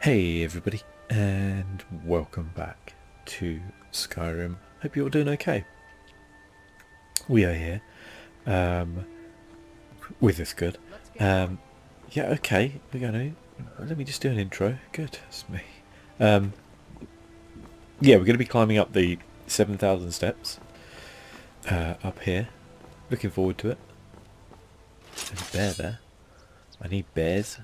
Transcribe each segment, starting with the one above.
Hey everybody, and welcome back to Skyrim. Hope you're all doing okay. We are here. With this good. Yeah, okay, we're gonna... Let me just do an intro. Good, that's me. Yeah, we're gonna be climbing up the 7,000 steps. Up here. Looking forward to it. There's a bear there. I need bears.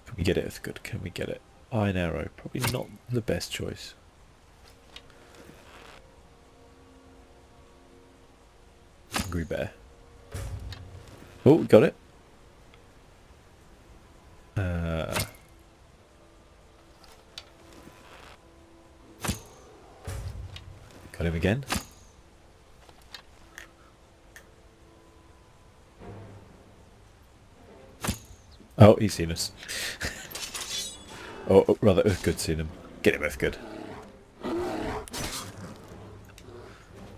Can we get it? That's good. Can we get it? Iron arrow. Probably not the best choice. Hungry bear. Oh, we got it. Got him again. Oh, he's seen us. Oh, rather, good seeing him. Get him, both good.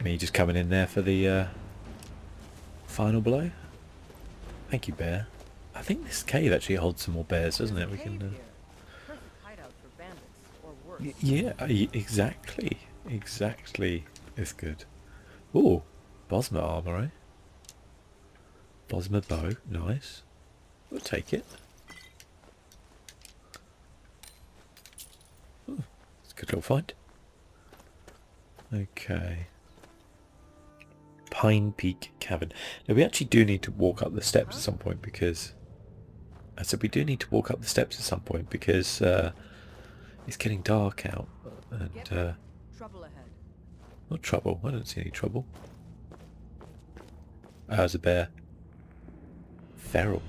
Me just coming in there for the final blow. Thank you, bear. I think this cave actually holds some more bears, doesn't it? We can. Yeah, exactly. Exactly. It's good. Ooh, Bosma armor, eh? Bosma bow, nice. We'll take it. Ooh, it's a good little find. Okay. Pine Peak Cavern. Now we actually do need to walk up the steps at some point because... I said we do need to walk up the steps at some point because it's getting dark out. And trouble ahead. not trouble, I don't see any trouble. Ah, there's a bear. Feral.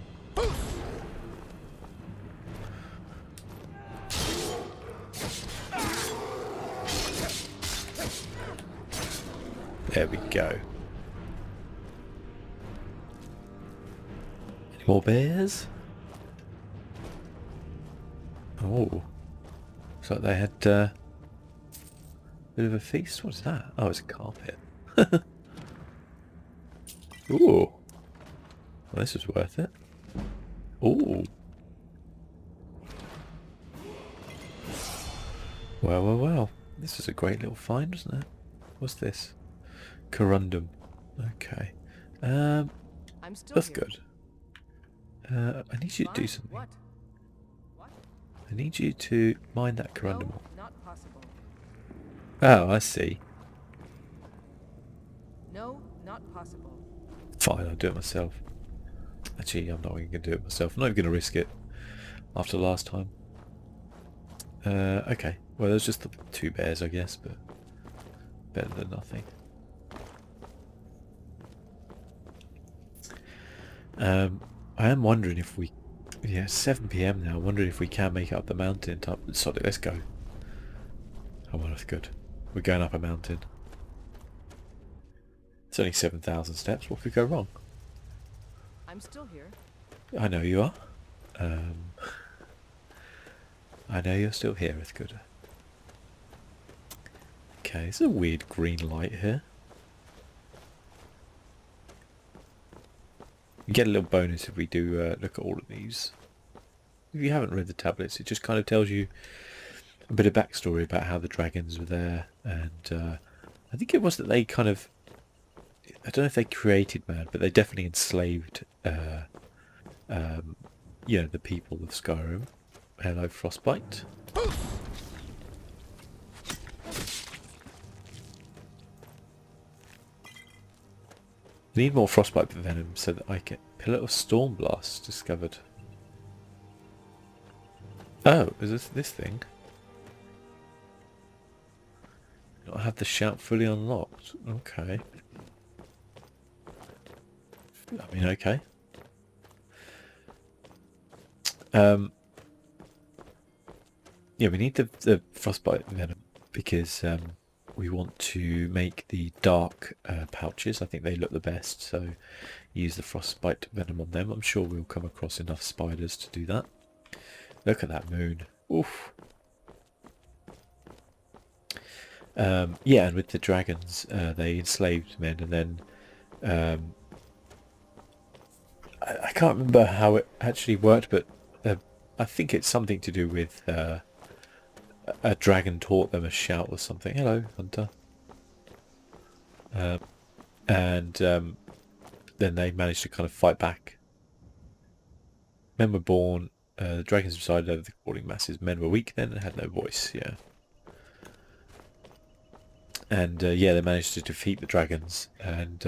There we go. Any more bears? Oh. Looks like they had a bit of a feast. What's that? Oh, it's a carpet. Ooh. Well, this is worth it. Ooh. Well, well, well. This is a great little find, isn't it? What's this? Corundum. Okay. I'm still That's here. good. I need you to do something. What? I need you to mine that corundum. No, not possible. Oh, I see. No, not possible. Fine, I'll do it myself. Actually, I'm not even going to do it myself. I'm not even going to risk it after last time. Okay. Well, there's just the 2 bears, I guess, but better than nothing. I am wondering if we... Yeah, 7 PM now. I'm wondering if we can make it up the mountain. Sorry, let's go. Oh, well, that's good. We're going up a mountain. It's only 7,000 steps. What could go wrong? I'm still here. I know you are. I know you're still here. It's good. Okay, it's a weird green light here. You get a little bonus if we do look at all of these. If you haven't read the tablets, it just kind of tells you a bit of backstory about how the dragons were there, and I think it was that they kind of... I don't know if they created man, but they definitely enslaved, you know, the people of Skyrim. Hello, Frostbite. Need more Frostbite venom so that I can... Pillar of Stormblast discovered. Oh, is this thing? I have the shout fully unlocked. Okay. I mean, okay. Yeah, we need the Frostbite venom because we want to make the dark pouches. I think they look the best, so use the Frostbite venom on them. I'm sure we'll come across enough spiders to do that. Look at that moon. Oof. Yeah, and with the dragons, they enslaved men, and then I can't remember how it actually worked, but I think it's something to do with a dragon taught them a shout or something. Hello, Hunter. And then they managed to kind of fight back. Men were born, the dragons presided over the crawling masses. Men were weak then and had no voice, yeah. And yeah, they managed to defeat the dragons, and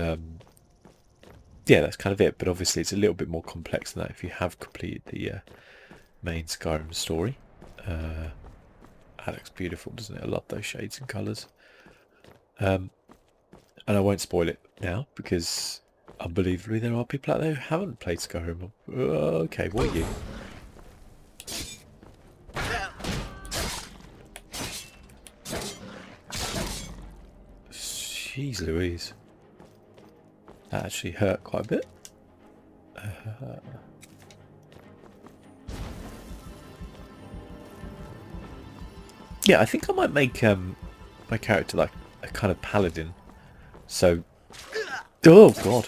yeah, that's kind of it. But obviously it's a little bit more complex than that if you have completed the main Skyrim story. That looks beautiful, doesn't it? I love those shades and colours. And I won't spoil it now, because unbelievably there are people out there who haven't played Skyrim. Okay, what are you? Jeez Louise. That actually hurt quite a bit. Yeah, I think I might make my character like a kind of paladin. So... Oh, God.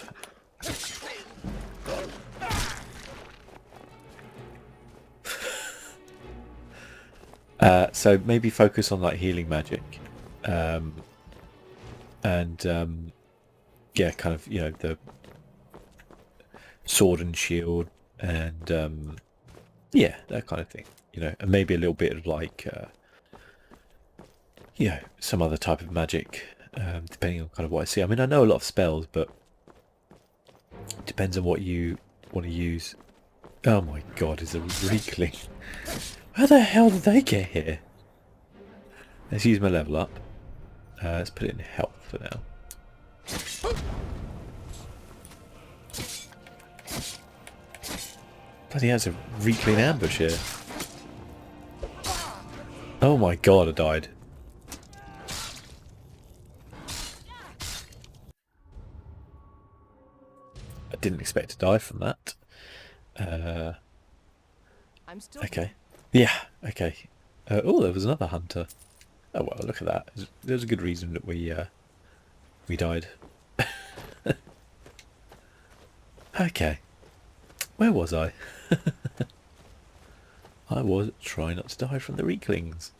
So maybe focus on like healing magic. And yeah, kind of, you know, the sword and shield and yeah, that kind of thing, you know, and maybe a little bit of like you know, some other type of magic, depending on kind of what I see. I mean, I know a lot of spells, but it depends on what you want to use. Oh my God, is a reekling. How the hell did they get here? Let's use my level up. Let's put it in health for now. Bloody hell, it's a reekling ambush here. Oh my God, I died. I didn't expect to die from that. I'm still Okay. Yeah, okay. Oh, there was another hunter. Oh well, look at that. There's a good reason that we died. Okay. Where was I? I was trying not to die from the reeklings.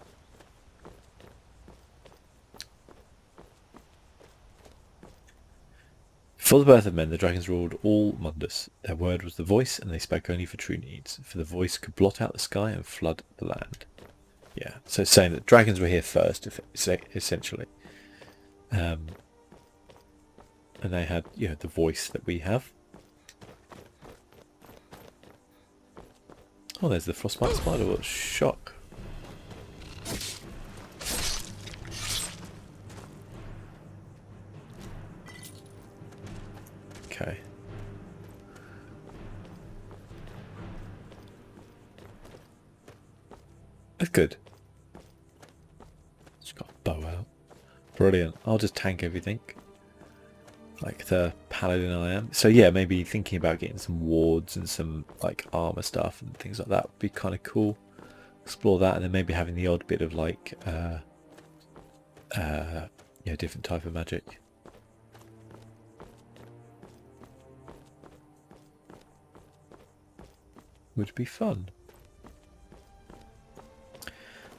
For the birth of men, the dragons ruled all Mundus. Their word was the voice, and they spoke only for true needs. For the voice could blot out the sky and flood the land. Yeah, so it's saying that dragons were here first, essentially. And they had, you know, the voice that we have. Oh, there's the frostbite spider. What a shock. Okay. That's good. Just got a bow out. Brilliant. I'll just tank everything. Like the paladin I am. So yeah, maybe thinking about getting some wards and some like armor stuff and things like that would be kind of cool. Explore that, and then maybe having the odd bit of like yeah, different type of magic. Would be fun.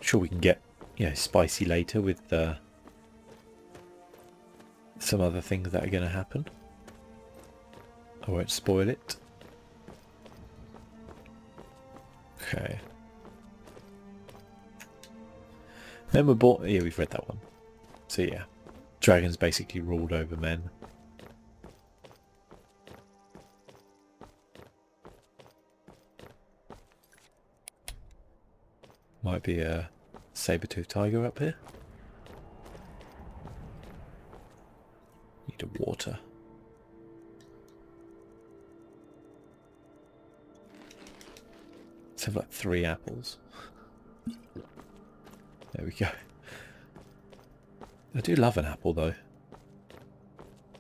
Sure, we can get, you know, spicy later with some other things that are going to happen. I won't spoil it. Okay. Men were born... Yeah, we've read that one. So yeah, dragons basically ruled over men. Might be a saber-toothed tiger up here. Need a water. Let's have like 3 apples. There we go. I do love an apple though.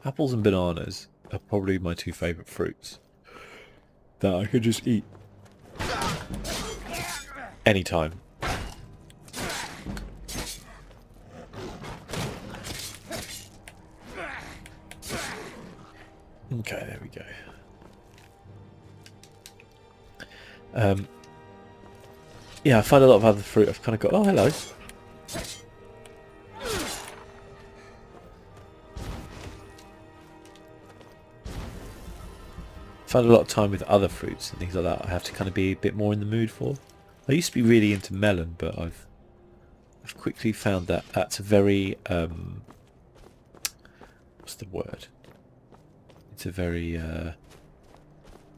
Apples and bananas are probably my 2 favourite fruits that I could just eat anytime. Okay, there we go. Yeah, I find a lot of other fruit. I've kind of got. Oh, hello. Find a lot of time with other fruits and things like that. I have to kind of be a bit more in the mood for. I used to be really into melon, but I've quickly found that that's a very what's the word? It's a very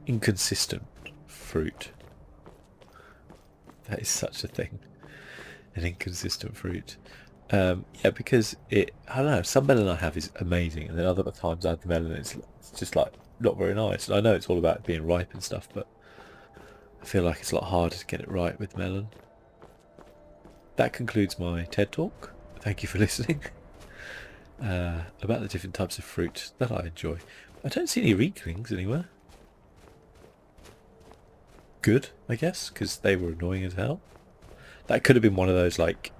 inconsistent fruit. That is such a thing. An inconsistent fruit. Yeah, because I don't know, some melon I have is amazing, and then other times I have the melon and it's just like not very nice. And I know it's all about being ripe and stuff, but I feel like it's a lot harder to get it right with melon. That concludes my TED Talk. Thank you for listening. About the different types of fruit that I enjoy. I don't see any Reeklings anywhere. Good, I guess, because they were annoying as hell. That could have been one of those, like,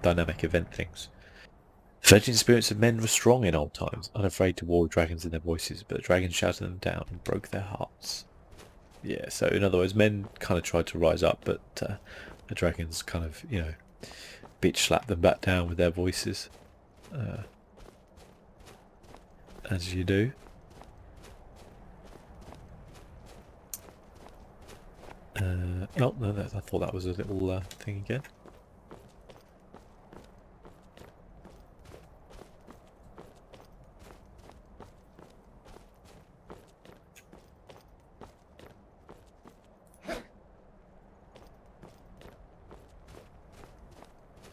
dynamic event things. The fledgling spirits of men were strong in old times, unafraid to war with dragons in their voices, but the dragons shouted them down and broke their hearts. Yeah, so in other words, men kind of tried to rise up, but the dragons kind of, you know, bitch slapped them back down with their voices. As you do. Oh, no, I thought that was a little thing again.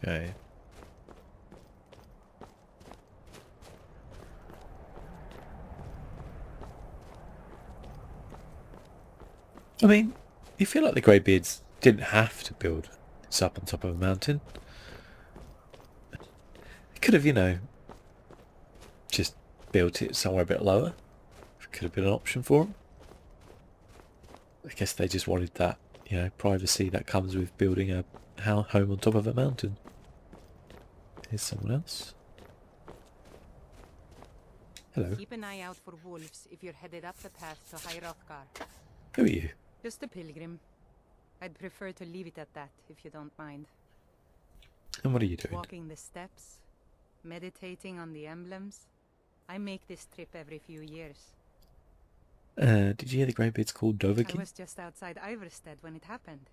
Okay. I mean, you feel like the Greybeards didn't have to build this up on top of a mountain. They could have, you know, just built it somewhere a bit lower. It could have been an option for them. I guess they just wanted that, you know, privacy that comes with building a home on top of a mountain. Here's someone else. Hello. Keep an eye out for wolves if you're headed up the path to High Hrothgar. Who are you? Just a pilgrim. I'd prefer to leave it at that, if you don't mind. And what are you doing? Walking the steps, meditating on the emblems. I make this trip every few years. Did you hear the Greybeards called I Dovahkiin? was just outside Iverstead when it happened.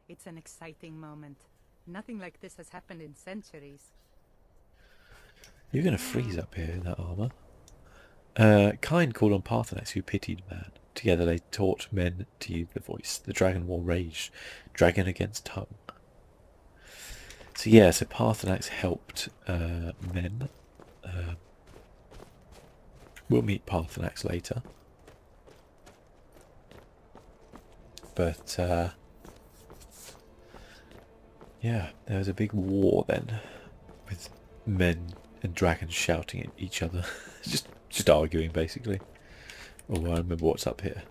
It's an exciting moment. Nothing like this has happened in centuries. You're going to freeze up here in that armour. Kind called on Parthenax, who pitied man. Together they taught men to use the voice. The dragon war raged. Dragon against tongue. So yeah, so Parthenax helped men. We'll meet Parthenax later. But yeah, there was a big war then, with men and dragons shouting at each other, just arguing basically. Oh, I remember what's up here.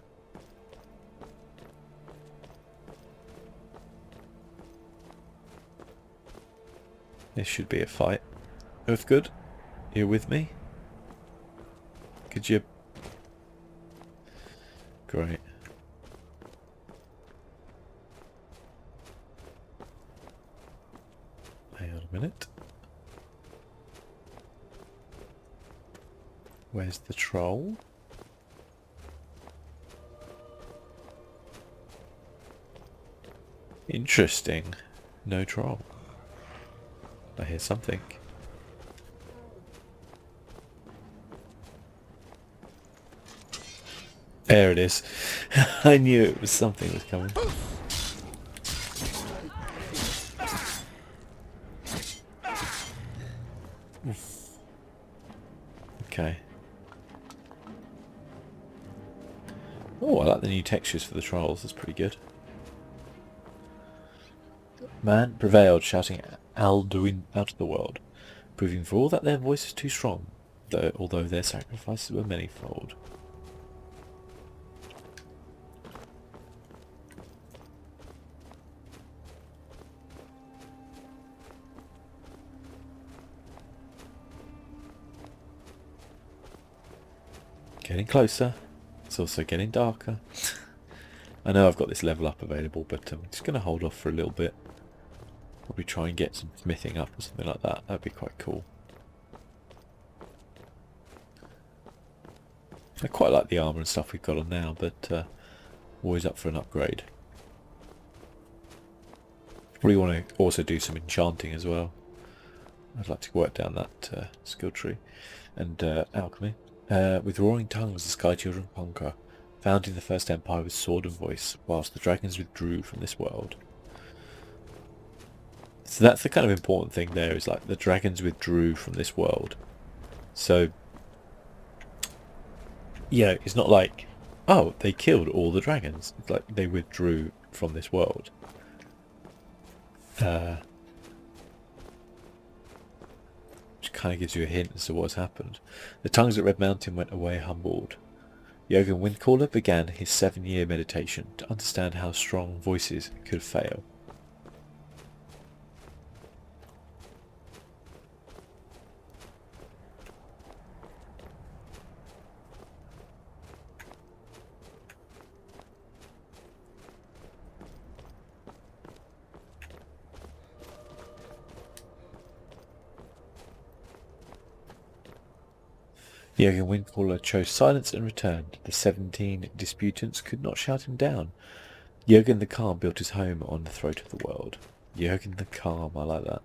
This should be a fight. Earthgood, you with me? Could you? Great. Hang on a minute. Where's the troll? Interesting. No troll. I hear something. There it is. I knew it was something was coming. Okay. Oh, I like the new textures for the trolls. That's pretty good. Man prevailed, shouting Alduin out of the world, proving for all that their voice is too strong, although their sacrifices were manyfold. Getting closer. It's also getting darker. I know I've got this level up available, but I'm just going to hold off for a little bit. Probably try and get some smithing up or something like that. That'd be quite cool. I quite like the armour and stuff we've got on now, but always up for an upgrade. Probably want to also do some enchanting as well. I'd like to work down that skill tree. And alchemy. With roaring tongues the Sky Children conquer, founding the first empire with sword and voice, whilst the dragons withdrew from this world. So that's the kind of important thing there, is like the dragons withdrew from this world. So, yeah, it's not like, oh, they killed all the dragons. It's like they withdrew from this world. Which kind of gives you a hint as to what's happened. The tongues at Red Mountain went away humbled. Jürgen Windcaller began his 7-year meditation to understand how strong voices could fail. Jürgen Windcaller chose silence and returned. The 17 disputants could not shout him down. Jürgen the Calm built his home on the throat of the world. Jürgen the Calm, I like that.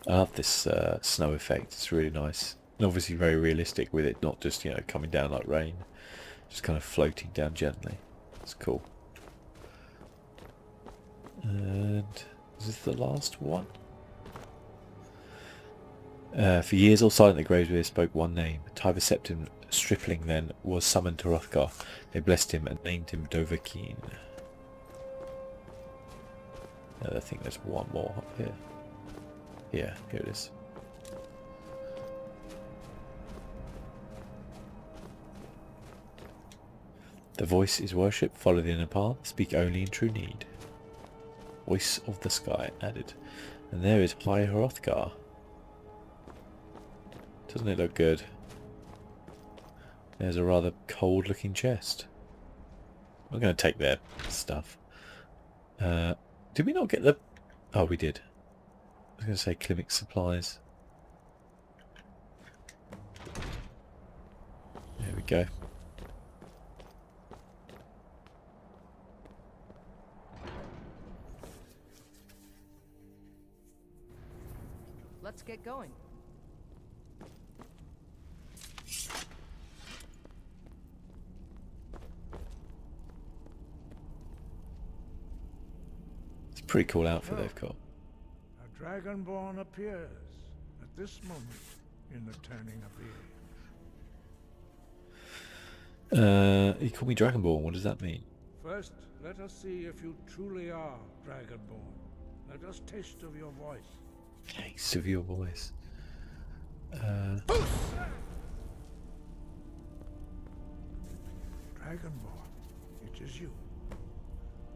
I love this snow effect, it's really nice. And obviously very realistic with it, not just, you know, coming down like rain. Just kind of floating down gently. It's cool. And is this the last one? For years all silent the Greybeards spoke one name. Tiber Septim Stripling then was summoned to Hrothgar. They blessed him and named him Dovahkiin. I think there's one more up here. Yeah, here it is. The voice is worship, follow the inner path, speak only in true need. Voice of the sky added. And there is High Hrothgar. Doesn't it look good? There's a rather cold looking chest. I'm going to take their stuff. Did we not get the... Oh, we did. I was going to say Climic supplies. There we go. Let's get going. It's a pretty cool outfit they've got. A Dragonborn appears at this moment in the turning of the age. You call me Dragonborn, what does that mean? First, let us see if you truly are Dragonborn. Let us taste of your voice. Taste of your voice. Dragonborn, it is you.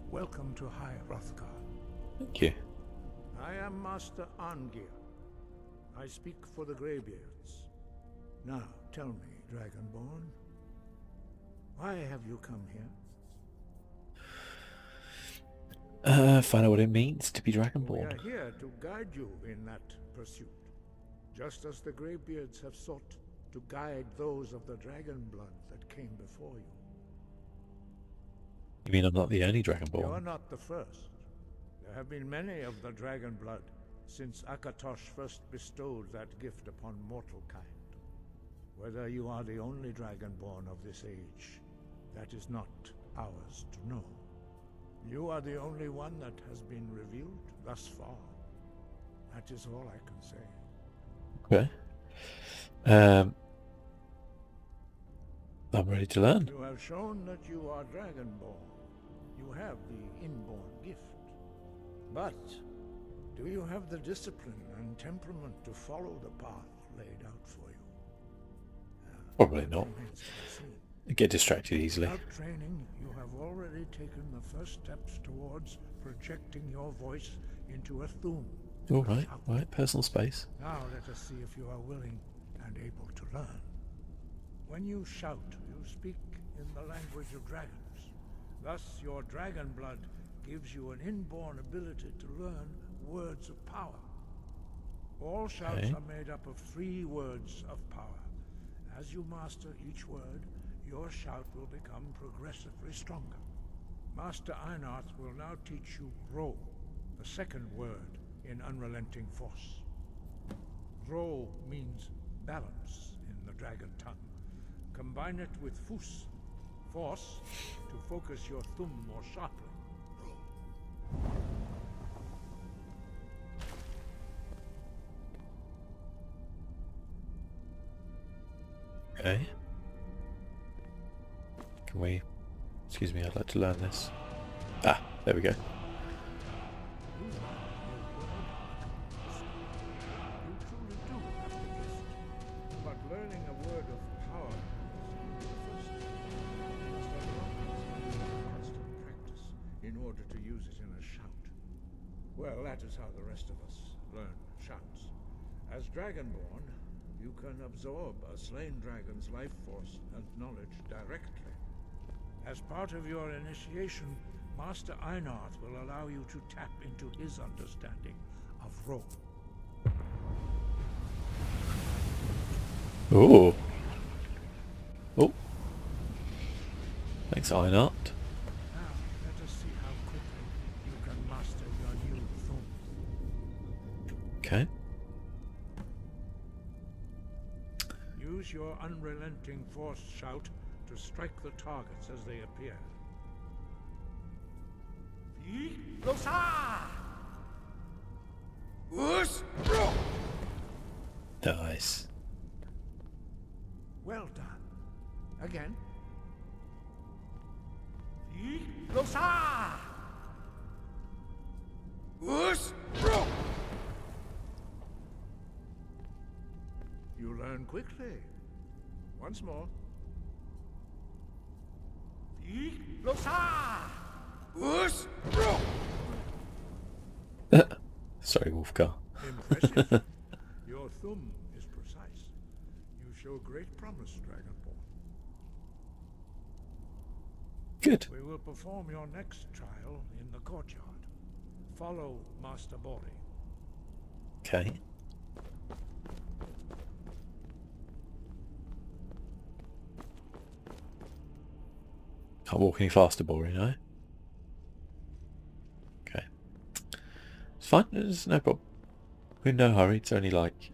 Welcome to High Hrothgar. Thank you. I am Master Arngir. I speak for the Greybeards. Now, tell me, Dragonborn, why have you come here? Find out what it means to be We Dragonborn. are here to guide you in that pursuit, just as the Greybeards have sought to guide those of the dragon blood that came before you. You mean I'm not the only You are Dragonborn? not the first. There have been many of the dragon blood since Akatosh first bestowed that gift upon mortal kind. Whether you are the only Dragonborn of this age, that is not ours to know. You are the only one that has been revealed thus far. That is all I can say. Okay. I'm ready to learn. You have shown that you are Dragonborn. You have the inborn gift. But do you have the discipline and temperament to follow the path laid out for you? Probably not. Remains to be seen. I get distracted easily. Without training, you have already already taken the first steps towards projecting your voice into a thum. All right, right, personal space. Now let us see if you are willing and able to learn. When you shout, you speak in the language of dragons. Thus, your dragon blood gives you an inborn ability to learn words of power. All shouts are made up of 3 words of power. As you master each word, your shout will become progressively stronger. Master Einarth will now teach you Ro, the second word in Unrelenting Force. Ro means balance in the dragon tongue. Combine it with Fus, force, to focus your thumb more sharply. Okay. Can we... Excuse me, I'd like to learn this. Ah, there we go. You truly do have the gift. But learning a word of power is the first step. You must have constant practice in order to use it in a shout. Well, that is how the rest of us learn shouts. As Dragonborn, you can absorb a slain dragon's life force and knowledge directly. As part of your initiation, Master Einarth will allow you to tap into his understanding of Ro. Oh. Oh. Thanks, Einart. Now, let us see how quickly you can master your new thumb. Okay. Use your unrelenting force shout to strike the targets as they appear. Nice. Well done. Again. You learn quickly. Once more. Sorry, Wolfgar. Impressive. Your thumb is precise. You show great promise, Dragonborn. Good. We will perform your next trial in the courtyard. Follow Master Bori. Okay. Can't walk any faster, Bori, no? Okay. It's fine, there's no problem. We're in no hurry, it's only like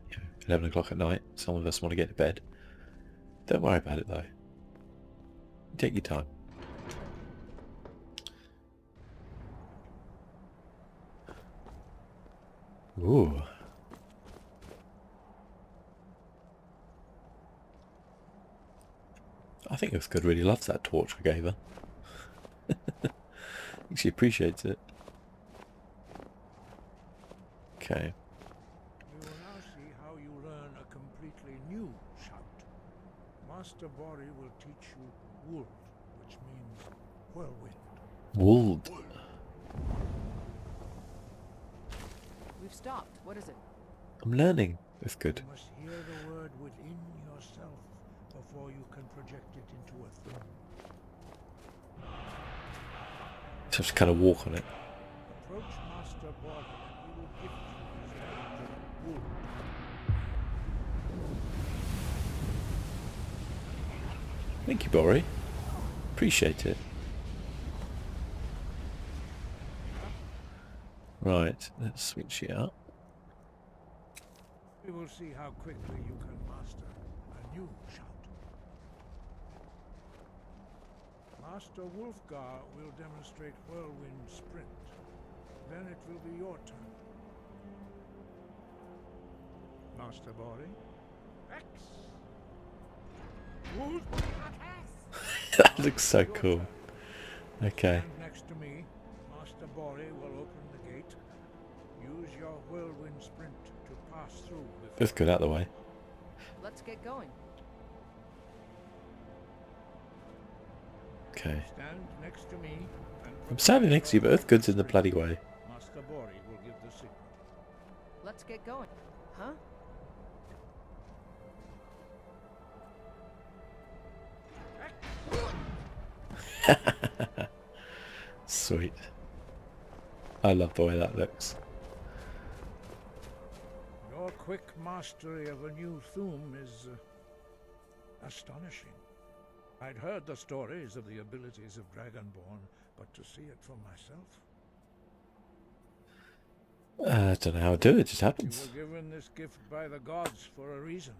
11 o'clock at night. Some of us want to get to bed. Don't worry about it though. Take your time. Ooh. I think Uthgard really loves that torch I gave her. I think she appreciates it. Okay. We will now see how you learn a completely new shout. Master Bori will teach you Wuld, which means whirlwind. Wold. We've stopped. What is it? I'm learning. That's good. You must hear the word within yourself before you can project it into a thumb. Just kind of walk on it. Approach Master Bori and he will gift you his language, Wuld. Thank you, Bori. Appreciate it. Right, let's switch it up. We will see how quickly you can master a new shout. Master Wulfgar will demonstrate Whirlwind Sprint. Then it will be your turn. Master Bori? X! That looks so cool. Okay. Stand next to me. Master Bori will open the gate. Use your Whirlwind Sprint to pass through. Let's go out the way. Let's get going. Okay. Stand next to me and I'm standing next to you, but Uthgun's in the bloody way. Master Bori will give the signal. Let's get going. Huh? Sweet. I love the way that looks. Your quick mastery of a new Thum is astonishing. I'd heard the stories of the abilities of Dragonborn, but to see it for myself. I don't know how to do it, it just You happens. were given this gift by the gods for a reason.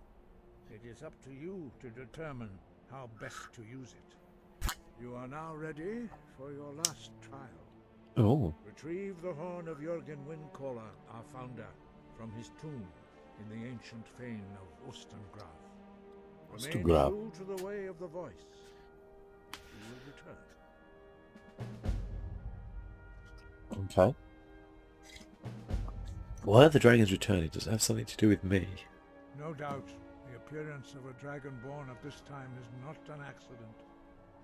It is up to you to determine how best to use it. You are now ready for your last trial. Oh, Retrieve the horn of Jürgen Windcaller, our founder, from his tomb in the ancient fane of Ostengraf. Remain Ostengraf. true to the way of the voice. You will return. okay. Why are the dragons returning? Does it have something to do with me? No doubt, the appearance of a Dragonborn at this time is not an accident.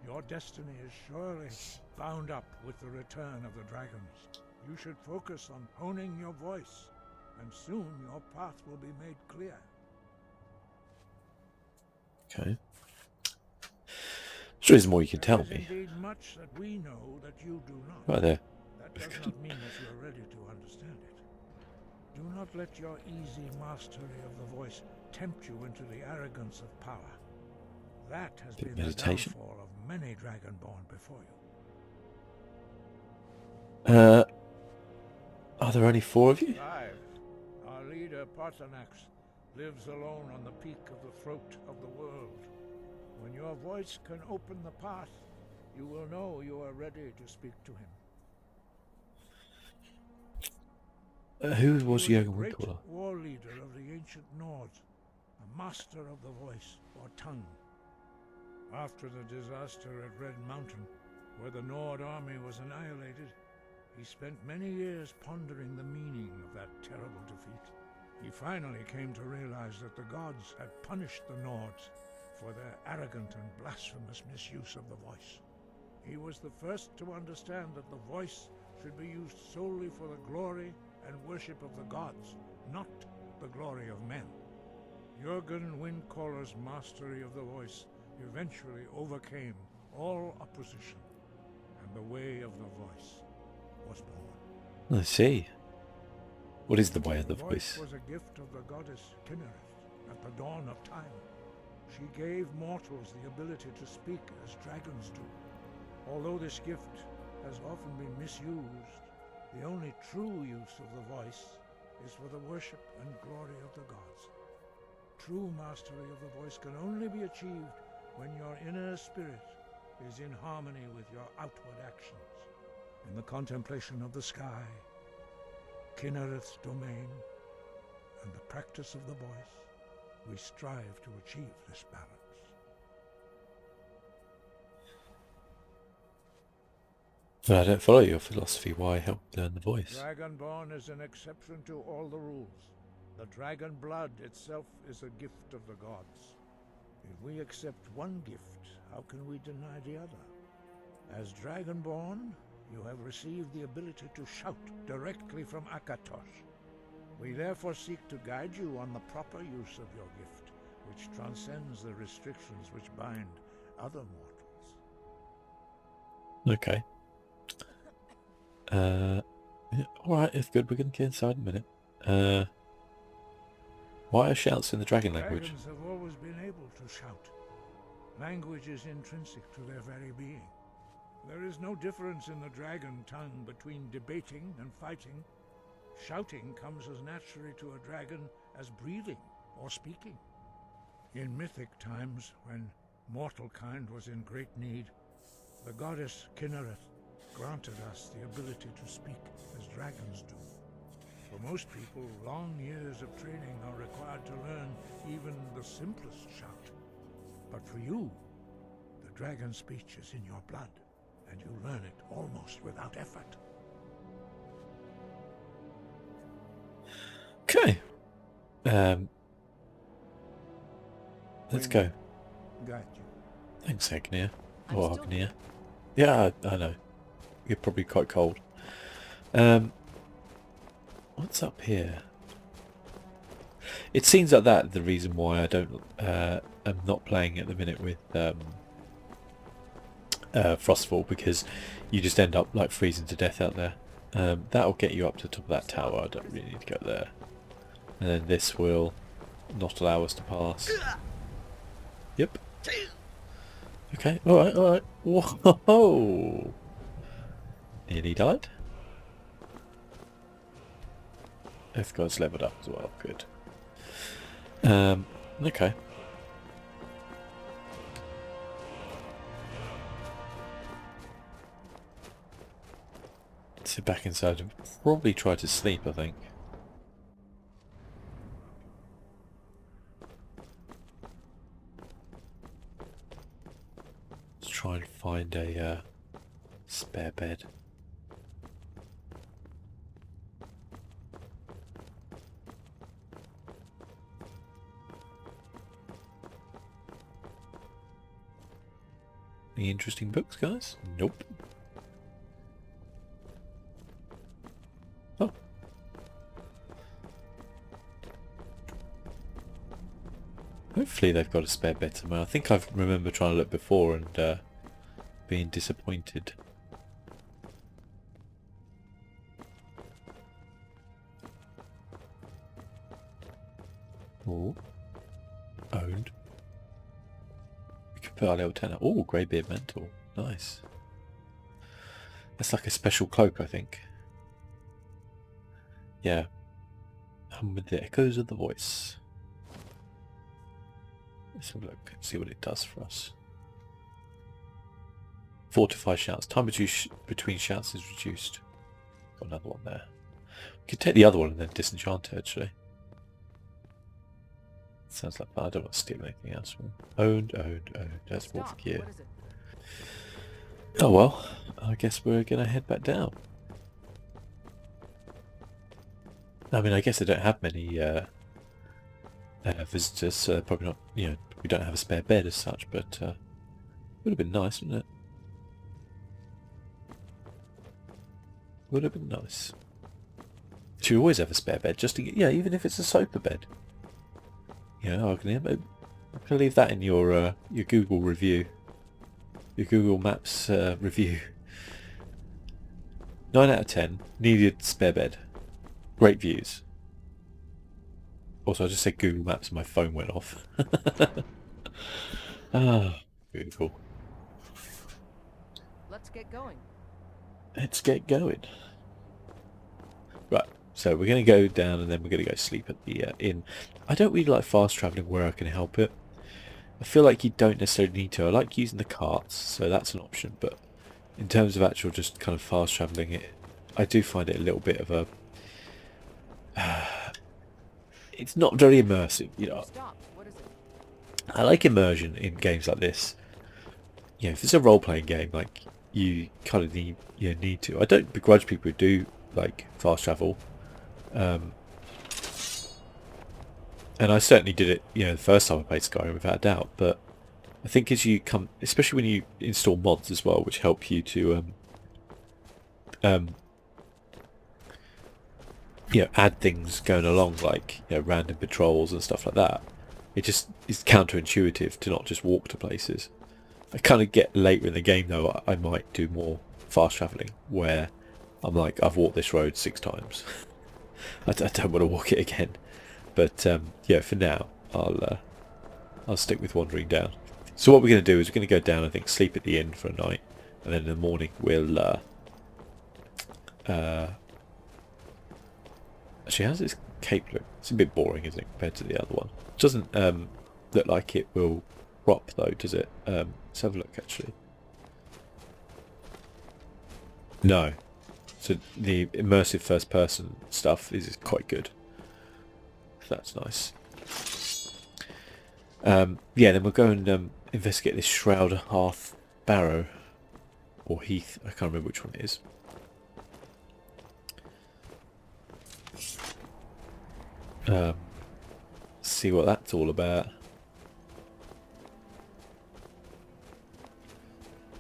Your destiny is surely bound up with the return of the dragons. You should focus on honing your voice, and soon your path will be made clear. Okay. Sure, there's more you can tell There is me. indeed much that we know that you do not. Right there. That does not mean that you are ready to understand it. Do not let your easy mastery of the voice tempt you into the arrogance of power. That has Bit been meditation. the downfall of many Dragonborn before you. Are there only 4 of you? 5. Our leader, Partanax, lives alone on the peak of the throat of the world. When your voice can open the path, you will know you are ready to speak to him. Who He was a Jürgen great Windcaller? war leader of the ancient Nords, a master of the voice, or tongue. After the disaster at Red Mountain, where the Nord army was annihilated, he spent many years pondering the meaning of that terrible defeat. He finally came to realize that the gods had punished the Nords for their arrogant and blasphemous misuse of the voice. He was the first to understand that the voice should be used solely for the glory and worship of the gods, not the glory of men. Jürgen Windcaller's mastery of the voice eventually overcame all opposition, and the way of the voice was born. I see. What is the way of the The voice? was a gift of the goddess Kinnereth at the dawn of time. She gave mortals the ability to speak as dragons do. Although this gift has often been misused, the only true use of the voice is for the worship and glory of the gods. True mastery of the voice can only be achieved when your inner spirit is in harmony with your outward actions. In the contemplation of the sky, Kinnereth's domain, and the practice of the voice, we strive to achieve this balance. But I don't follow your philosophy. Why help learn the voice? Dragonborn is an exception to all the rules. The dragon blood itself is a gift of the gods. If we accept one gift, how can we deny the other? As Dragonborn, you have received the ability to shout directly from Akatosh. We therefore seek to guide you on the proper use of your gift, which transcends the restrictions which bind other mortals. Okay. Yeah, alright, it's good. We're going to get inside in a minute. Why are shouts in the dragon language? Dragons have always been able to shout. Language is intrinsic to their very being. There is no difference in the dragon tongue between debating and fighting. Shouting comes as naturally to a dragon as breathing or speaking. In mythic times, when mortal kind was in great need, the goddess Kinnereth granted us the ability to speak as dragons do. For most people, long years of training are required to learn even the simplest shout. But for you, the dragon speech is in your blood, and you learn it almost without effort. Okay. Let's go. Got you. Thanks, Agnia. I'm Or still Agnia. here. Yeah, I know. You're probably quite cold. What's up here? It seems like that the reason why I don't am not playing at the minute with Frostfall, because you just end up like freezing to death out there. That'll get you up to the top of that tower. I don't really need to go there. And then this will not allow us to pass. Yep. Okay. All right. All right. Whoa! Nearly died. Earthguard's leveled up as well. Good. Okay. Sit back inside and probably try to sleep, I think. Let's try and find a spare bed. Any interesting books, guys? Nope. Oh. Hopefully they've got a spare bed somewhere. I think I remember trying to look before and being disappointed. Oh. Owned. We could put our little tent up. Oh, Greybeard mantle. Nice. That's like a special cloak, I think. Yeah. Hum with the echoes of the voice. Let's have a look and see what it does for us. Fortify shouts. Time between shouts is reduced. Got another one there. We could take the other one and then disenchant it, actually. Sounds like fun. I don't want to steal anything else from them. Owned. That's more for gear. What is it? Oh well, I guess we're going to head back down. I mean, I guess they don't have many visitors, so they're probably not, you know, we don't have a spare bed as such, but would have been nice, wouldn't it? Would have been nice. So you always have a spare bed, just to get, yeah, even if it's a sofa bed. You know, I can leave that in your Google review, your Google Maps review. 9 out of 10. Needed spare bed. Great views. Also, I just said Google Maps and my phone went off. Ah, Google. Let's get going. Let's get going. Right, so we're going to go down and then we're going to go sleep at the inn. I don't really like fast travelling where I can help it. I feel like you don't necessarily need to. I like using the carts, so that's an option, but in terms of actual just kind of fast travelling, I do find it a little bit of a... it's not very immersive, you know. Stop. What is it? I like immersion in games like this. You know, if it's a role-playing game, like, you kind of need to. I don't begrudge people who do like fast travel, and I certainly did it, you know, the first time I played Skyrim without a doubt. But I think as you come, especially when you install mods as well, which help you to you know, add things going along, like, you know, random patrols and stuff like that. It just is counterintuitive to not just walk to places. I kind of get later in the game though, I might do more fast travelling where I'm like, I've walked this road 6 times. I don't want to walk it again. But yeah, for now, I'll stick with wandering down. So what we're going to do is we're going to go down, I think, sleep at the inn for a night, and then in the morning we'll actually, how's this cape look? It's a bit boring, isn't it, compared to the other one? It doesn't look like it will crop though, does it? Let's have a look actually. No. So the immersive first person stuff is quite good. That's nice. Yeah, then we'll go and investigate this Shroud Hearth Barrow. Or Heath, I can't remember which one it is. See what that's all about.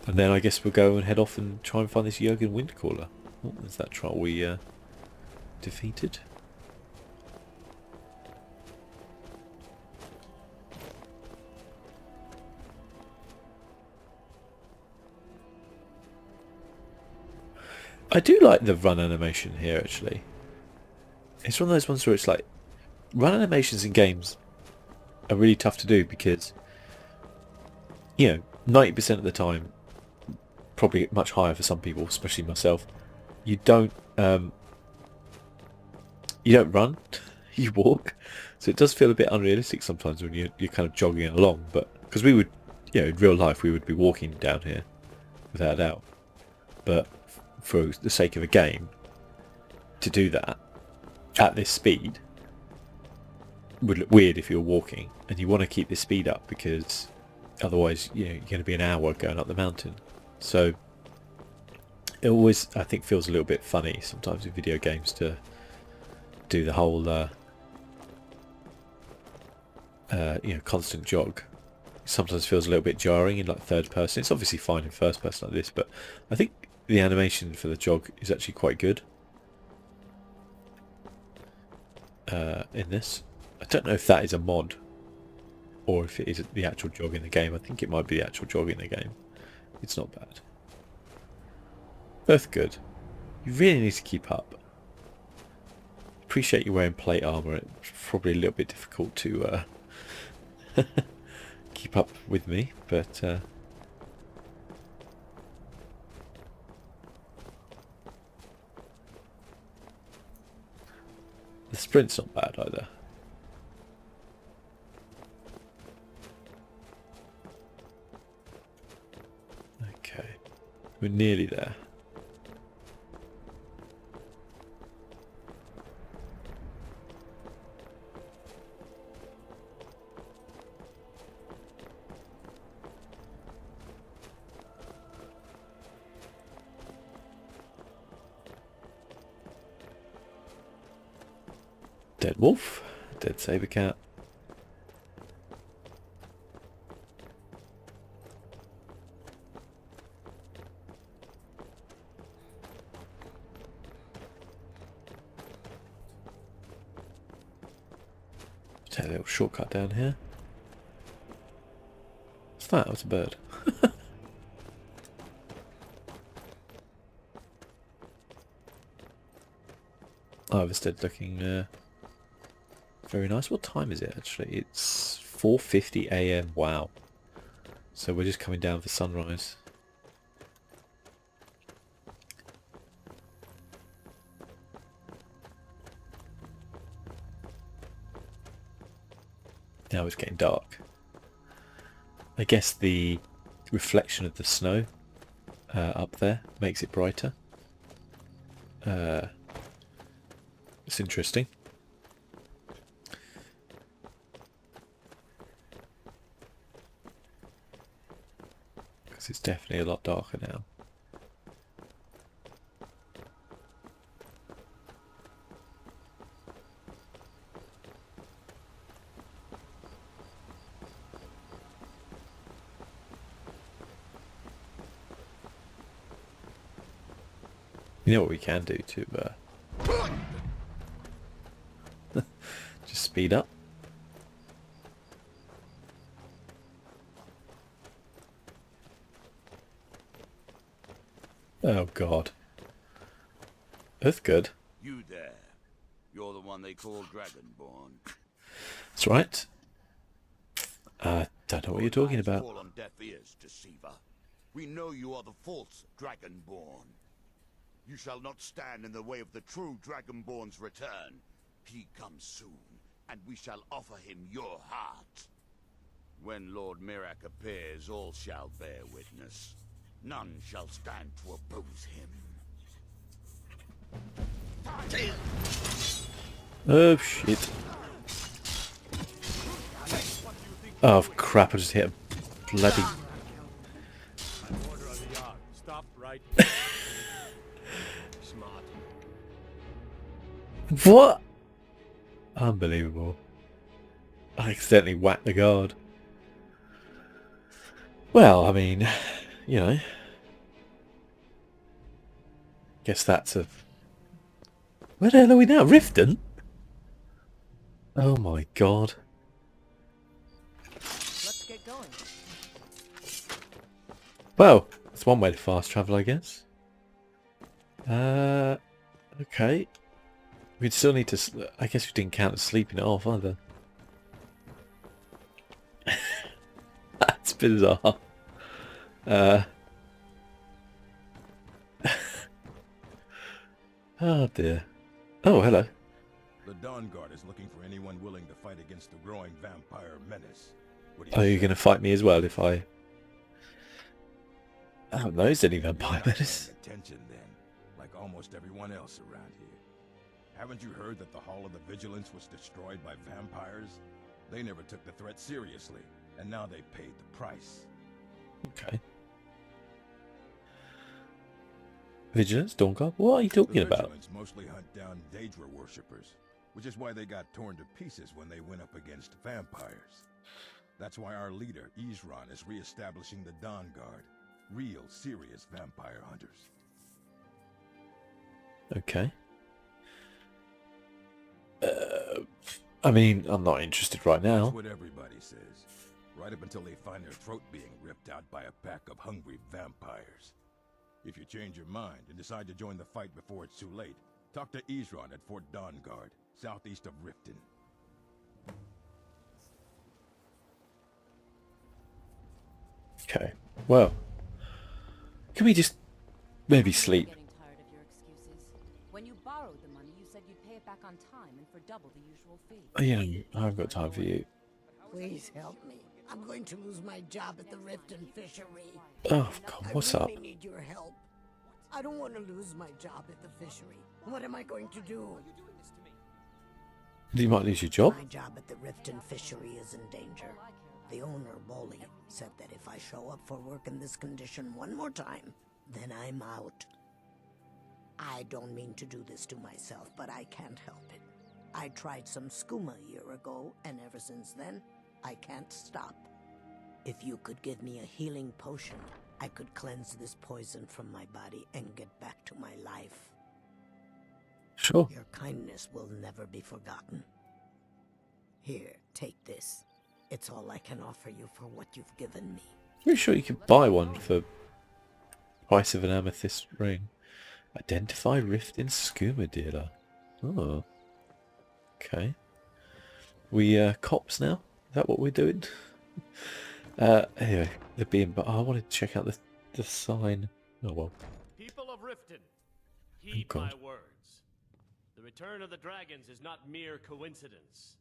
And then I guess we'll go and head off and try and find this Jurgen Windcaller. Oh, there's that troll we defeated. I do like the run animation here, actually. It's one of those ones where it's like, run animations in games are really tough to do because, you know, 90% of the time, probably much higher for some people, especially myself, you don't run, you walk. So it does feel a bit unrealistic sometimes when you're kind of jogging along. But because we would, you know, in real life we would be walking down here, without a doubt. But for the sake of a game, to do that at this speed would look weird if you're walking, and you want to keep this speed up because otherwise, you know, you're going to be an hour going up the mountain. So it always, I think, feels a little bit funny sometimes in video games to do the whole you know, constant jog. It sometimes feels a little bit jarring in like third person. It's obviously fine in first person like this, but I think the animation for the jog is actually quite good in this. I don't know if that is a mod or if it is the actual jog in the game. I think it might be the actual jog in the game. It's not bad. Both good. You really need to keep up. Appreciate you wearing plate armor. It's probably a little bit difficult to keep up with me, but the sprint's not bad either. Okay, we're nearly there. Dead wolf, dead saber cat. Take a little shortcut down here. What's that? What's a bird? Oh, instead looking very nice. What time is it actually? It's 4:50 AM. Wow. So we're just coming down for sunrise. Now it's getting dark. I guess the reflection of the snow up there makes it brighter. It's interesting. Because it's definitely a lot darker now. You know what we can do to just speed up. Oh god. That's good. You there. You're the one they call Dragonborn. That's right. Don't know what you're talking about. Fall on deaf ears, deceiver. We know you are the false Dragonborn. You shall not stand in the way of the true Dragonborn's return. He comes soon, and we shall offer him your heart. When Lord Mirak appears, all shall bear witness. None shall stand to oppose him. Oh shit. Oh crap, I just hit a bloody... Stop right. Smart. What? Unbelievable. I accidentally whacked the guard. Well, I mean, you know, guess that's a... Where the hell are we now? Riften? Oh my god. Let's get going. Well, that's one way to fast travel, I guess. Okay. We'd still need to... I guess we didn't count as sleeping it off either. That's bizarre. Oh dear. Oh, hello. The Dawn Guard is looking for anyone willing to fight against the growing vampire menace. What do Are you say? going to fight me as well if I haven't noticed any You're vampire not menace? paying attention then, like almost everyone else around here. Haven't you heard that the Hall of the Vigilance was destroyed by vampires? They never took the threat seriously, and now they paid the price. Okay. Vigilance, Dawn Guard? What are you talking The about? Vigilance mostly hunt down Daedra worshippers, which is why they got torn to pieces when they went up against vampires. That's why our leader, Isran, is re-establishing the Dawn Guard. Real, serious vampire hunters. Okay. I mean, I'm not interested right That's now. what everybody says. Right up until they find their throat being ripped out by a pack of hungry vampires. If you change your mind and decide to join the fight before it's too late, talk to Isran at Fort Dawn Guard, southeast of Riften. Okay. Well, can we just maybe sleep? Getting tired of your excuses. When you borrowed the money, you said you'd pay it back on time and for double the usual fee. Oh, yeah, I haven't got time for you. Please help me. I'm going to lose my job at the Riften fishery. Oh, God, what's I up? really need your help. I don't want to lose my job at the fishery. What am I going to do? You might lose your job. My job at the Riften fishery is in danger. The owner, Bolly, said that if I show up for work in this condition one more time, then I'm out. I don't mean to do this to myself, but I can't help it. I tried some skooma a year ago, and ever since then, I can't stop. If you could give me a healing potion, I could cleanse this poison from my body and get back to my life. Sure. Your kindness will never be forgotten. Here, take this. It's all I can offer you for what you've given me. Pretty sure you could buy one for price of an amethyst ring. Identify rift in skooma dealer. Oh. Okay. We cops now? Is that what we're doing? Anyway, the being, but I wanted to check out the sign. Oh well. People of Riften, heed God. my words. The return of the dragons is not mere coincidence.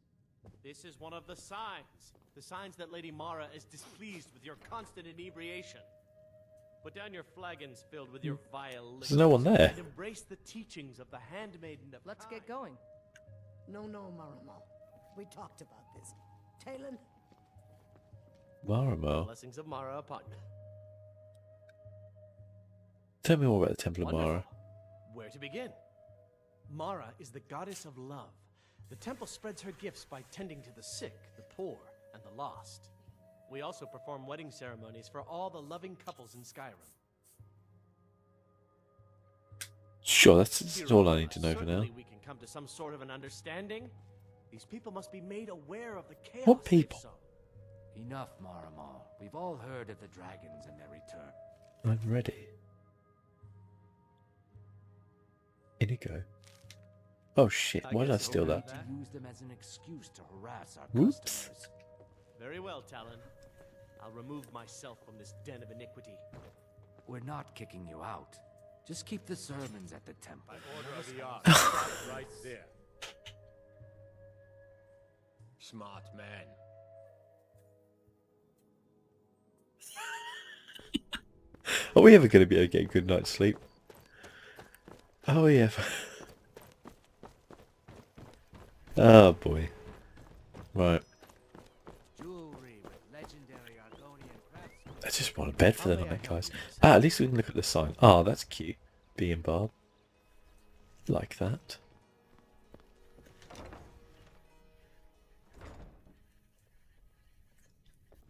This is one of the signs that Lady Mara is displeased with your constant inebriation. Put down your flagons filled with your vile liquors. There's no one there. And embrace the teachings of the handmaiden of Let's time. get going. No, Maramo. We talked about this. Talon? Maramo. Blessings of Mara upon you. Tell me more about the Temple of Wonderful. Mara. Where to begin? Mara is the goddess of love. The temple spreads her gifts by tending to the sick, the poor, and the lost. We also perform wedding ceremonies for all the loving couples in Skyrim. Sure, that's all I need to know for now. Certainly we can come to some sort of an understanding. These people must be made aware of the chaos. What they've people? sown. Enough, Maramal. We've all heard of the dragons and their return. I'm ready. Inigo. Oh shit, why did I guess steal we'll that? have To use them as an excuse to harass our Whoops. customers. Very well, Talon. I'll remove myself from this den of iniquity. We're not kicking you out. Just keep the sermons at the temple. Order of the Ark. Stop right there. Smart man. Are we ever going to be able to get a good night's sleep? Oh yeah. Oh boy. Right. Jewelry with legendary Argonian craftsmen. I just want a bed for the night, guys. Ah, at least we can look at the sign. Ah, that's cute. Being barred. Like that.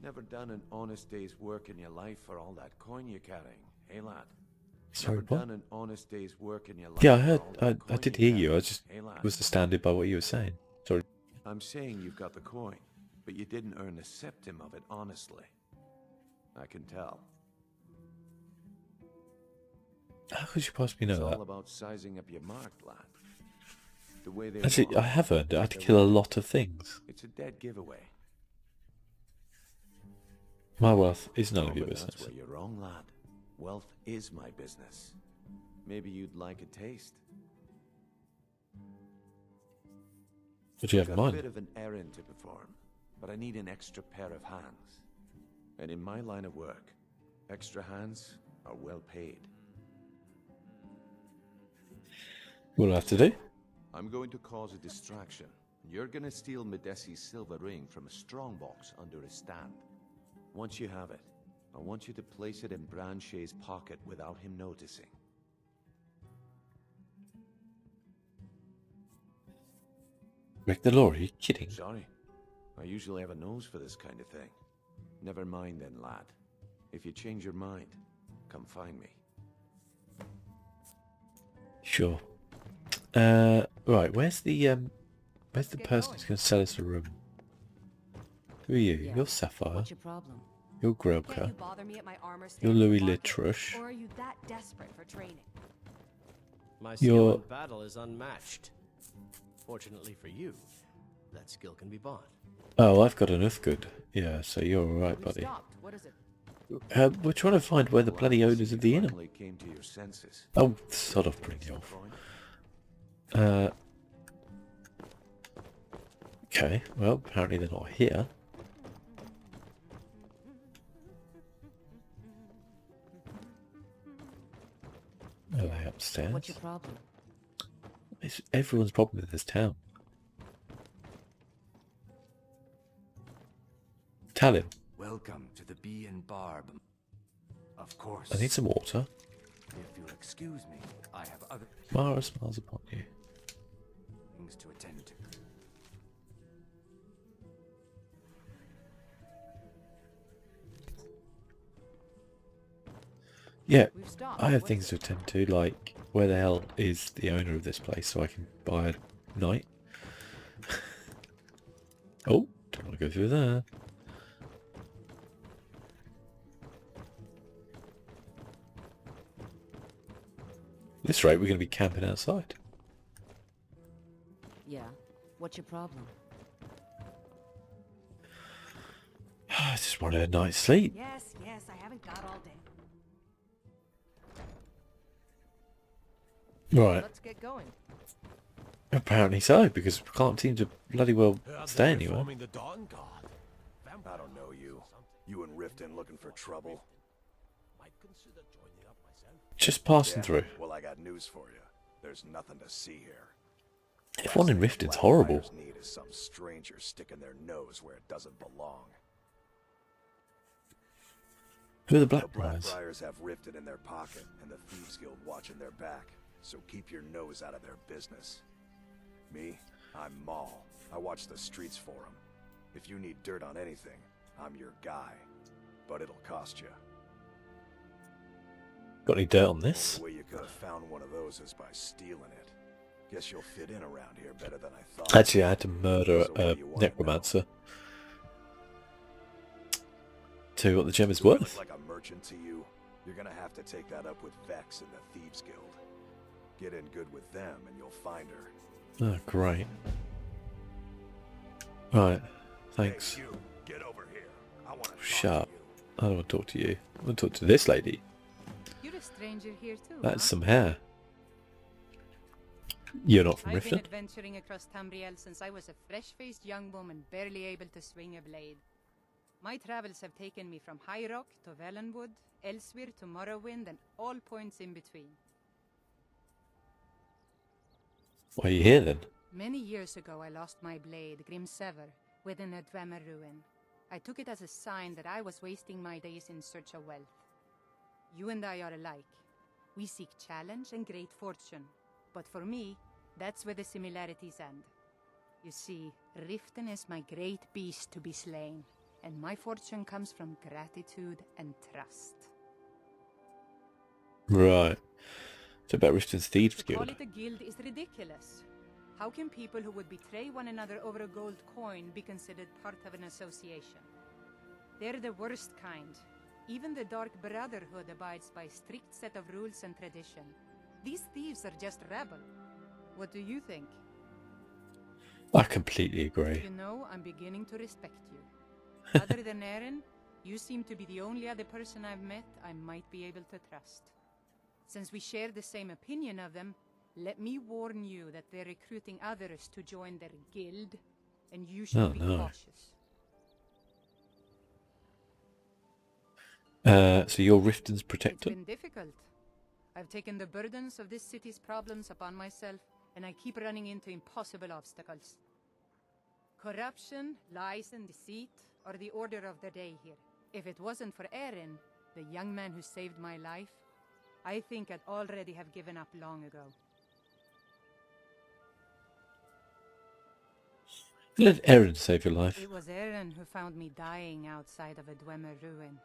Never done an honest day's work in your life for all that coin you're carrying, eh, lad? Sorry, Never what? done an honest day's work in your life. Yeah, I for heard. all that I coin did you're hear you. I carrying, just eh, lad? was astounded by what you were saying. Sorry. I'm saying you've got the coin, but you didn't earn a septim of it honestly. I can tell. How could you possibly know It's that? all about sizing up your mark, lad. The way they Actually, I want, have earned it. I had to the kill a way- lot of things. It's a dead giveaway. My wealth is none Oh, of your but that's business. where you're wrong, lad. Wealth is my business. Maybe you'd like a taste. What do you have I've in got a mind? bit of an errand to perform, but I need an extra pair of hands. And in my line of work, extra hands are well paid. What do I have to do? I'm going to cause a distraction. You're gonna steal Medesi's silver ring from a strongbox under his stand. Once you have it, I want you to place it in Branchay's pocket without him noticing. Wreck the law? Are you kidding? Sorry. I usually have a nose for this kind of thing. Never mind then, lad. If you change your mind, come find me. Sure. Right. Where's the person who's going to sell us a room? Who are you? Yeah. You're Sapphire. What's your problem? You're Can't Grilka. you bother me at my armor You're stand in Louis the market? Litrush. Or are you that desperate for training? My skill You're- in battle is unmatched. Fortunately for you, that skill can be bought. Oh, I've got enough good. Yeah, so you're alright, We've buddy. stopped. What is it? We're trying to find where the bloody Glad to owners see of the you inn are. finally came to your senses. Oh, sod off, bring me off. Coin? Okay, well, apparently they're not here. Are they upstairs? What's your problem? It's everyone's problem in this town. Talon, Welcome to the Bee and Barb. Of course. I need some water. If you'll excuse me, I have other Mara smiles upon you. things to attend to. Yeah, We've stopped. I have What things is to it? attend to, like where the hell is the owner of this place so I can buy a night? Oh, don't want to go through there. At this rate, we're going to be camping outside. Yeah. What's your problem? I just wanted a night's sleep. Yes, yes, I haven't got all day. Right, Let's get going. apparently so, because we can't seem to bloody well stay anywhere. Reforming the Dawn Guard. I don't know you. You and Riften looking for trouble? Might consider joining up myself. Just passing through. Well, I got news for you. There's nothing to see here. Everyone in Last thing Riften's the horrible. Blackfires need is some stranger sticking their nose where it doesn't belong. Who are the The Blackbriars? Blackbriars have Riften in their pocket and the Thieves Guild watching their back, so keep your nose out of their business. Me, I'm Maul. I watch the streets for them. If you need dirt on anything, I'm your guy. But it'll cost you. Got any dirt on this? The way you could have found one of those is by stealing it. Guess you'll fit in around here better than I thought. Actually, I had to murder So what a do you want necromancer. Tell you what the gem is Do I look worth. like a merchant to you? You're gonna have to take that up with Vex and the Thieves Guild. Get in good with them and you'll find her. Oh, great. Right, thanks. Hey, you, get over here. I want to Shut talk up. to you. I don't want to talk to you. I want to talk to this lady. You're a stranger here too, That's huh? some hair. You're not from I've been Riften? adventuring across Tamriel since I was a fresh-faced young woman barely able to swing a blade. My travels have taken me from High Rock to Valenwood, Elsewhere to Morrowind, and all points in between. Why are you here then? Many years ago I lost my blade, Grimsever, within a Dwemer ruin. I took it as a sign that I was wasting my days in search of wealth. You and I are alike. We seek challenge and great fortune. But for me, that's where the similarities end. You see, Riften is my great beast to be slain, and my fortune comes from gratitude and trust. Right. So about Riften's Thieves To call Guild. it a guild is ridiculous. How can people who would betray one another over a gold coin be considered part of an association? They're the worst kind. Even the Dark Brotherhood abides by a strict set of rules and tradition. These thieves are just rabble. What do you think? I completely agree. You know, I'm beginning to respect you. Other than Eren, you seem to be the only other person I've met I might be able to trust. Since we share the same opinion of them, let me warn you that they're recruiting others to join their guild, and you should be cautious. So you're Riften's protector? It's been difficult. I've taken the burdens of this city's problems upon myself, and I keep running into impossible obstacles. Corruption, lies, and deceit are the order of the day here. If it wasn't for Eren, the young man who saved my life, I think I'd already have given up long ago. Let Eren save your life. It was Eren who found me dying outside of a Dwemer ruin.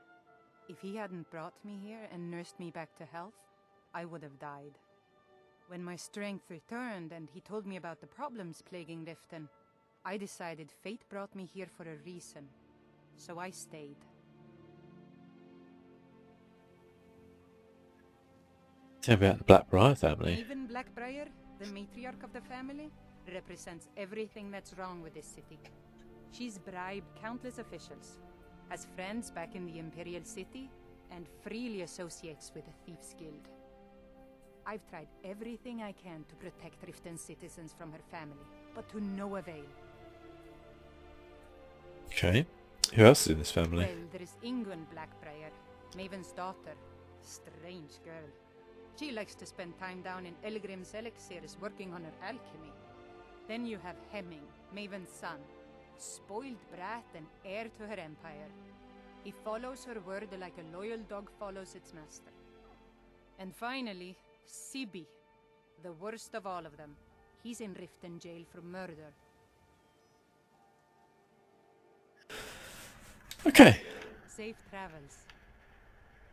If he hadn't brought me here and nursed me back to health, I would have died. When my strength returned and he told me about the problems plaguing Riften, I decided fate brought me here for a reason, so I stayed. Tell me about the Blackbriar family. Even Blackbriar, the matriarch of the family, represents everything that's wrong with this city. She's bribed countless officials, has friends back in the Imperial City, and freely associates with the Thieves Guild. I've tried everything I can to protect Riften's citizens from her family, but to no avail. Okay. Who else is in this family? Well, there is Ingun Blackbriar, Maven's daughter. Strange girl. She likes to spend time down in Elgrim's elixirs working on her alchemy. Then you have Hemming, Maven's son. Spoiled brat and heir to her empire. He follows her word like a loyal dog follows its master. And finally, Sibi, the worst of all of them. He's in Riften jail for murder. Okay. Safe travels.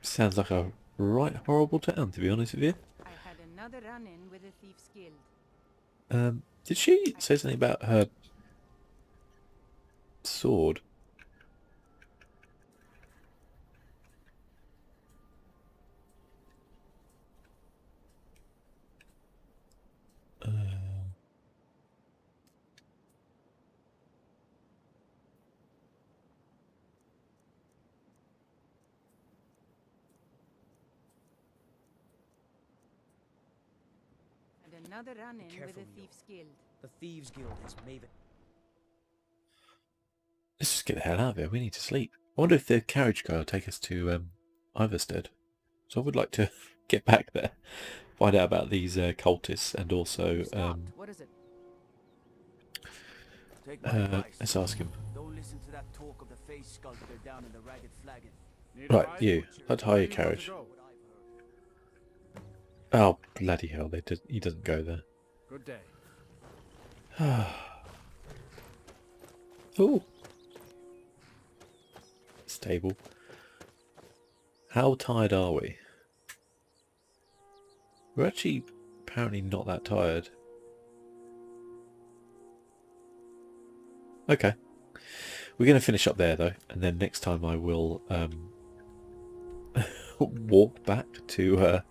Sounds like a right horrible town, to be honest with you. I had another run-in with the Thieves Guild. Did she say something about her sword? Another run-in with the Careful, Thieves Guild. The Thieves Guild is Maven. Let's just get the hell out of here. We need to sleep. I wonder if the carriage guy will take us to Iverstead. So I would like to get back there, find out about these cultists, and also What is it? Take my advice. let's ask him. Don't listen to that talk of the face sculptor down in the Ragged Flagon. Right, you. Let's hire your carriage. Oh, bloody hell, he doesn't go there. Good day. Oh. Stable. How tired are we? We're actually apparently not that tired. Okay. We're going to finish up there though, and then next time I will walk back to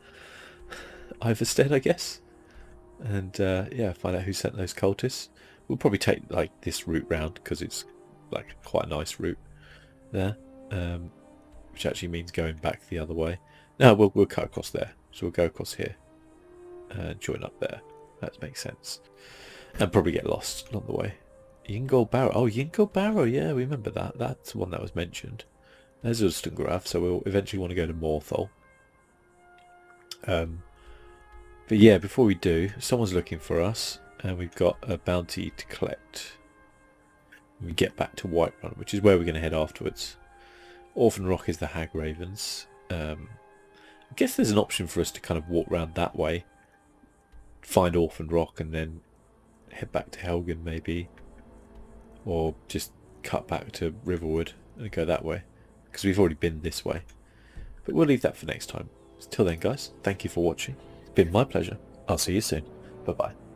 Iverstead, I guess, and yeah, find out who sent those cultists. We'll probably take like this route round because it's like quite a nice route there, which actually means going back the other way. No, we'll cut across there, so we'll go across here and join up there. That makes sense, and probably get lost along the way. Yingol Barrow. Oh, Yingol Barrow. Yeah, we remember that. That's one that was mentioned. There's Ulstengraf, so we'll eventually want to go to Morthal. But yeah, before we do, someone's looking for us, and we've got a bounty to collect when we get back to Whiterun, which is where we're going to head afterwards. Orphan Rock is the Hag Ravens. I guess there's an option for us to kind of walk around that way, find Orphan Rock, and then head back to Helgen maybe, or just cut back to Riverwood and go that way, because we've already been this way. But we'll leave that for next time. Till then, guys, thank you for watching. It's been my pleasure. I'll see you soon. Bye-bye.